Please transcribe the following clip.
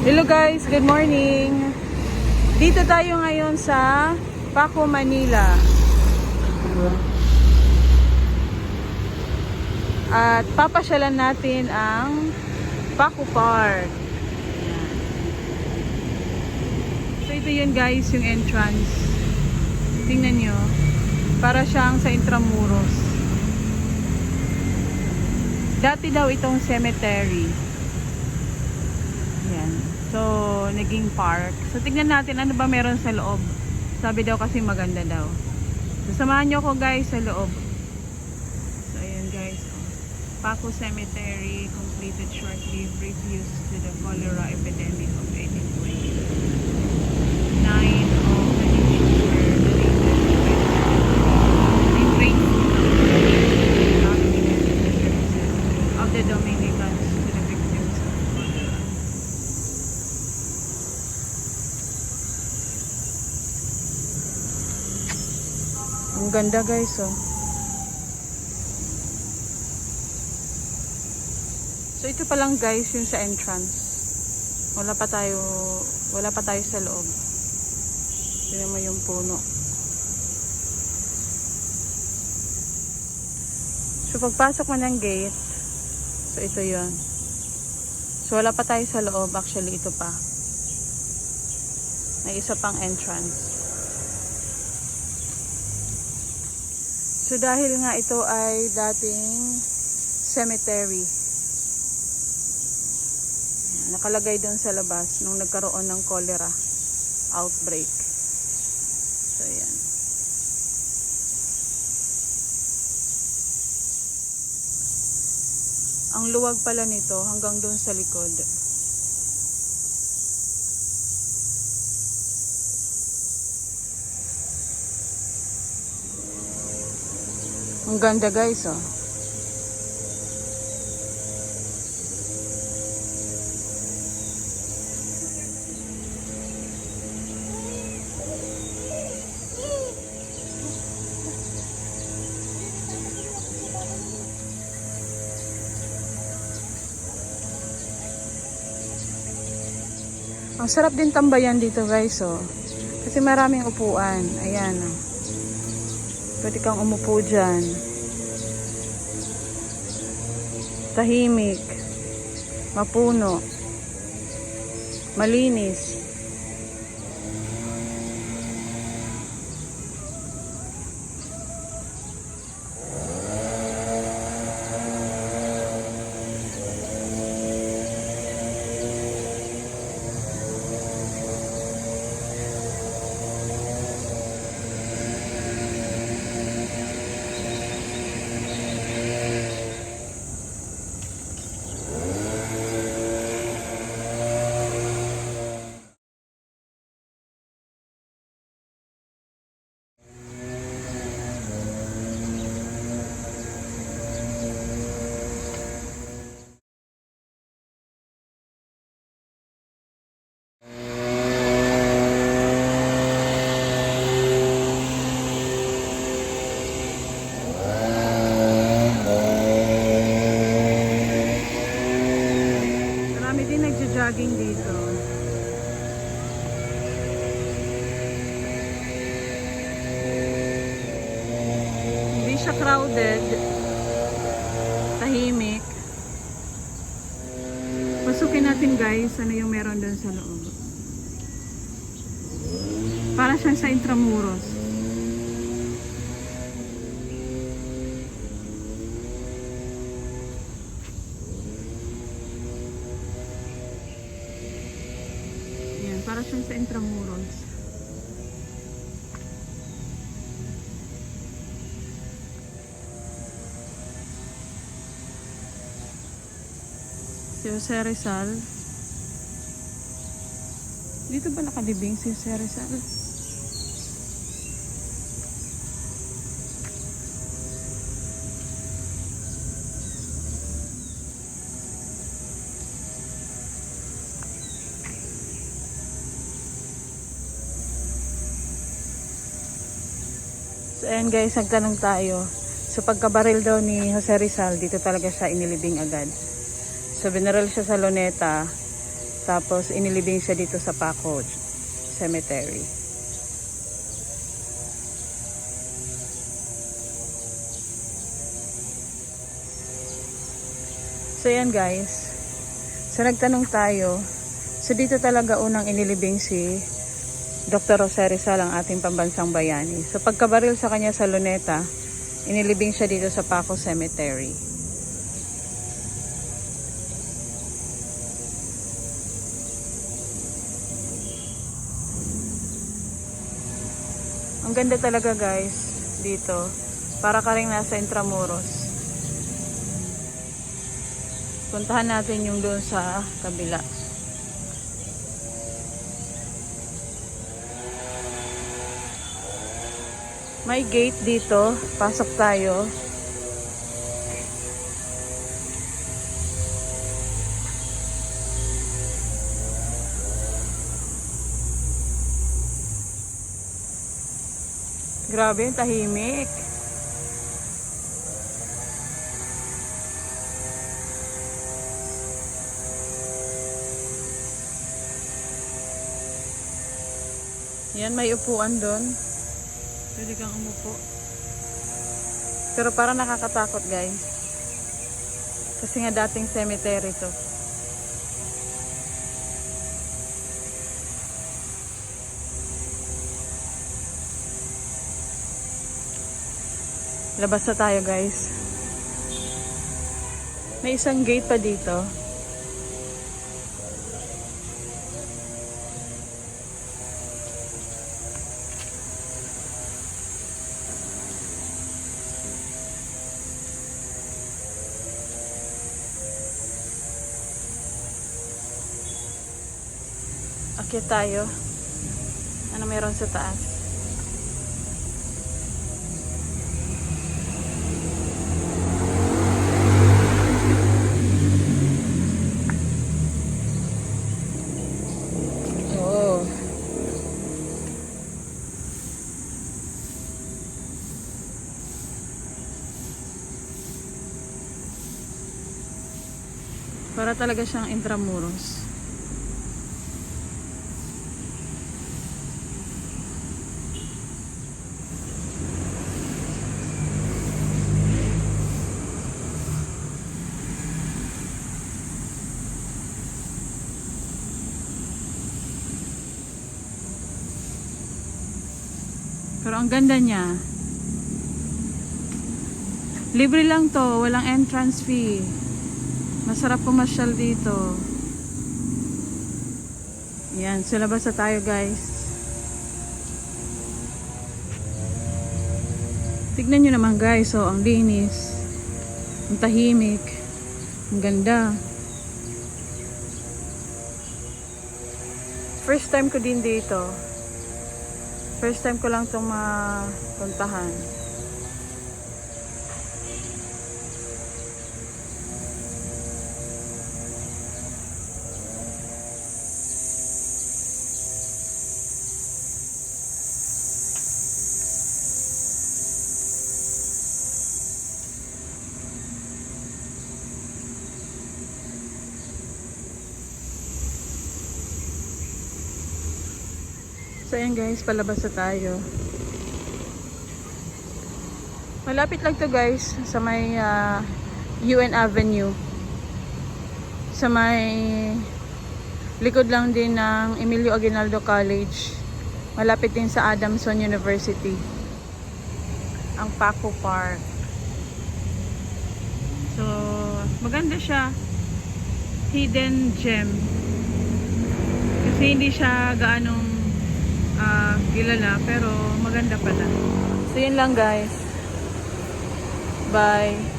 Hello guys, good morning. Dito tayo ngayon sa Paco, Manila. At papasyalan natin ang Paco Park. Ayan. So ito yun guys, yung entrance. Tingnan nyo. Para siyang sa Intramuros. Dati daw itong cemetery. Ayan. So, naging park. So, tignan natin ano ba meron sa loob. Sabi daw kasi maganda daw. So, samahan nyo ko guys sa loob. So, ayan guys. Paco Cemetery completed shortly brief use to the cholera epidemic of 1820. 9 of the nations were donated of the Dominicans to the victims of cholera. Ang ganda guys, oh. So ito pa lang guys yung sa entrance. Wala pa tayo sa loob. Tingnan mo yung puno. So pagpasok mo ng gate, so ito yun. So wala pa tayo sa loob, actually ito pa. May isa pang entrance. So dahil nga ito ay dating cemetery, nakalagay doon sa labas nung nagkaroon ng cholera outbreak. So yan. Ang luwag pala nito hanggang doon sa likod. Ang ganda guys, oh. Ang sarap din tambayan dito guys, oh. Kasi maraming upuan. Ayan, oh. Pwede kang umupo dyan. Tahimik. Mapuno. Malinis. Jogging dito. Hindi siya crowded. Tahimik. Pasukin natin guys, ano yung meron doon sa loob. Para siyang sa Intramuros. Para siyang sa Intramuros. Si Jose Rizal. Dito ba nakalibing si Jose Rizal? So ayan guys, nagtanong tayo. So pagkabaril daw ni Jose Rizal, dito talaga siya inilibing agad. So binaril siya sa Luneta. Tapos inilibing siya dito sa Paco Cemetery. So yan guys. So nagtanong tayo. So dito talaga unang inilibing si Dr. Jose Rizal, ang ating pambansang bayani. So pagkabaril sa kanya sa Luneta, inilibing siya dito sa Paco Cemetery. Ang ganda talaga guys dito. Para ka rin nasa Intramuros. Puntahan natin yung doon sa kabila. May gate dito. Pasok tayo. Grabe, tahimik. Yan, may upuan doon. Pwede kang umupo. Pero parang nakakatakot guys. Kasi nga dating cemetery to. Labas na tayo guys. May isang gate pa dito. Akyat tayo. Ano meron sa taas? Oh. Para talaga siyang Intramuros. Pero ang ganda niya. Libre lang to, walang entrance fee. Masarap pumasyal dito. Yan, so labas na tayo guys. Tignan nyo naman guys, oh, ang linis. Ang tahimik. Ang ganda. First time ko din dito. First time ko lang itong mapuntahan. So ayan guys, palabas na tayo. Malapit lang to guys sa may UN Avenue. Sa may likod lang din ng Emilio Aguinaldo College. Malapit din sa Adamson University. Ang Paco Park. So maganda siya. Hidden gem. Kasi hindi siya gaanong kilala, pero maganda pala. So yun lang guys. Bye.